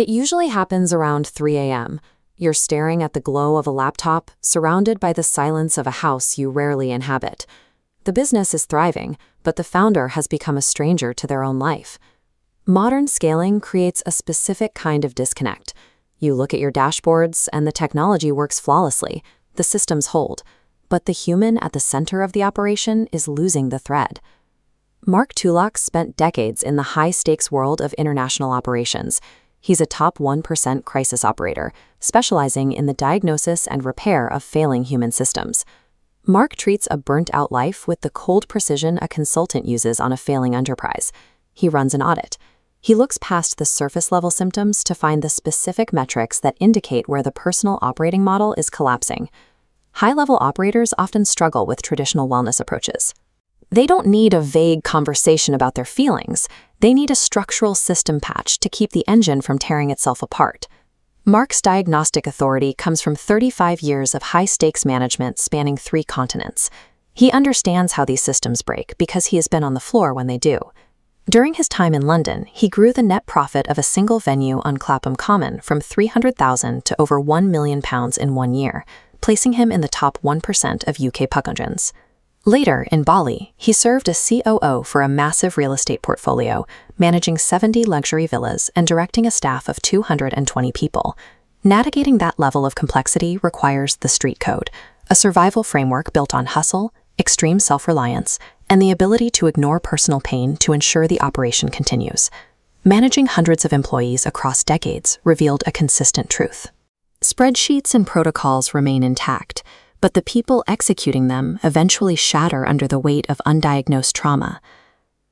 It usually happens around 3 a.m. You're staring at the glow of a laptop, surrounded by the silence of a house you rarely inhabit. The business is thriving, but the founder has become a stranger to their own life. Modern scaling creates a specific kind of disconnect. You look at your dashboards, and the technology works flawlessly. The systems hold. But the human at the center of the operation is losing the thread. Mark Tulloch spent decades in the high-stakes world of international operations. He's a top 1% crisis operator, specializing in the diagnosis and repair of failing human systems. Mark treats a burnt-out life with the cold precision a consultant uses on a failing enterprise. He runs an audit. He looks past the surface-level symptoms to find the specific metrics that indicate where the personal operating model is collapsing. High-level operators often struggle with traditional wellness approaches. They don't need a vague conversation about their feelings. They need a structural system patch to keep the engine from tearing itself apart. Mark's diagnostic authority comes from 35 years of high-stakes management spanning 3 continents. He understands how these systems break because he has been on the floor when they do. During his time in London, he grew the net profit of a single venue on Clapham Common from £300,000 to over £1 million in 1 year, placing him in the top 1% of UK pub engines. Later, in Bali, he served as COO for a massive real estate portfolio, managing 70 luxury villas and directing a staff of 220 people. Navigating that level of complexity requires the street code, a survival framework built on hustle, extreme self-reliance, and the ability to ignore personal pain to ensure the operation continues. Managing hundreds of employees across decades revealed a consistent truth. Spreadsheets and protocols remain intact, but the people executing them eventually shatter under the weight of undiagnosed trauma.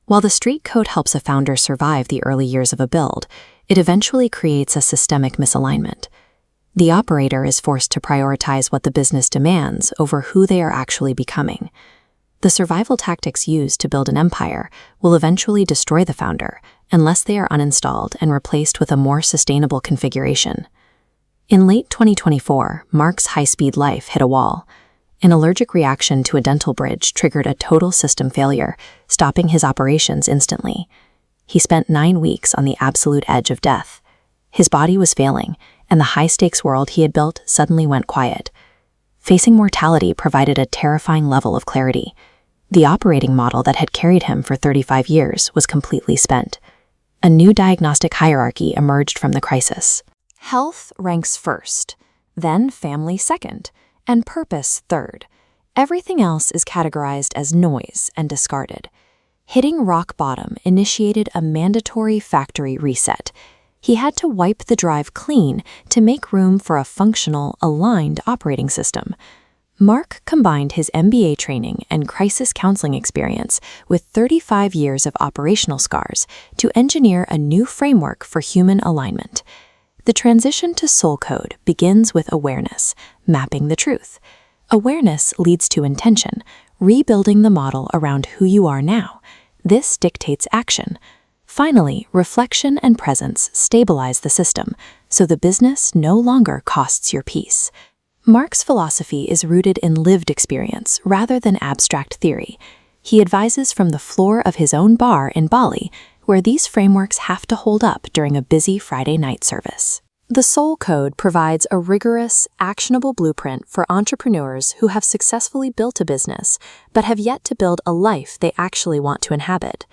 While the street code helps a founder survive the early years of a build, it eventually creates a systemic misalignment. The operator is forced to prioritize what the business demands over who they are actually becoming. The survival tactics used to build an empire will eventually destroy the founder unless they are uninstalled and replaced with a more sustainable configuration. In late 2024, Mark's high-speed life hit a wall. An allergic reaction to a dental bridge triggered a total system failure, stopping his operations instantly. He spent 9 weeks on the absolute edge of death. His body was failing, and the high-stakes world he had built suddenly went quiet. Facing mortality provided a terrifying level of clarity. The operating model that had carried him for 35 years was completely spent. A new diagnostic hierarchy emerged from the crisis. Health ranks first, then family second, and purpose third. Everything else is categorized as noise and discarded. Hitting rock bottom initiated a mandatory factory reset. He had to wipe the drive clean to make room for a functional, aligned operating system. Mark combined his MBA training and crisis counseling experience with 35 years of operational scars to engineer a new framework for human alignment. The transition to soul code begins with awareness, mapping the truth. Awareness leads to intention, rebuilding the model around who you are now. This dictates action. Finally, reflection and presence stabilize the system, so the business no longer costs your peace. Mark's philosophy is rooted in lived experience rather than abstract theory. He advises from the floor of his own bar in Bali, where these frameworks have to hold up during a busy Friday night service. The Soul Code provides a rigorous, actionable blueprint for entrepreneurs who have successfully built a business, but have yet to build a life they actually want to inhabit.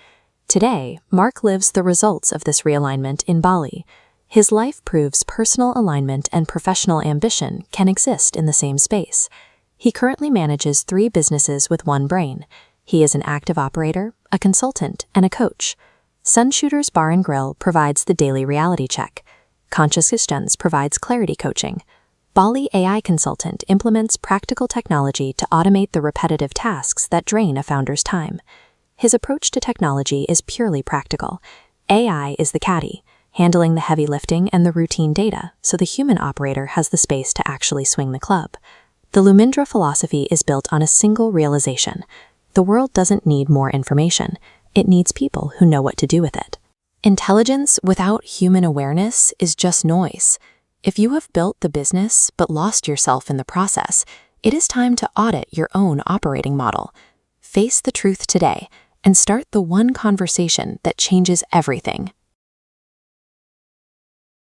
Today, Mark lives the results of this realignment in Bali. His life proves personal alignment and professional ambition can exist in the same space. He currently manages 3 businesses with one brain. He is an active operator, a consultant, and a coach. Sunshooter's Bar and Grill provides the daily reality check. Conscious Systems provides clarity coaching. Bali AI Consultant implements practical technology to automate the repetitive tasks that drain a founder's time. His approach to technology is purely practical. AI is the caddy, handling the heavy lifting and the routine data, so the human operator has the space to actually swing the club. The Lumindra philosophy is built on a single realization. The world doesn't need more information. It needs people who know what to do with it. Intelligence without human awareness is just noise. If you have built the business but lost yourself in the process, it is time to audit your own operating model. Face the truth today and start the one conversation that changes everything.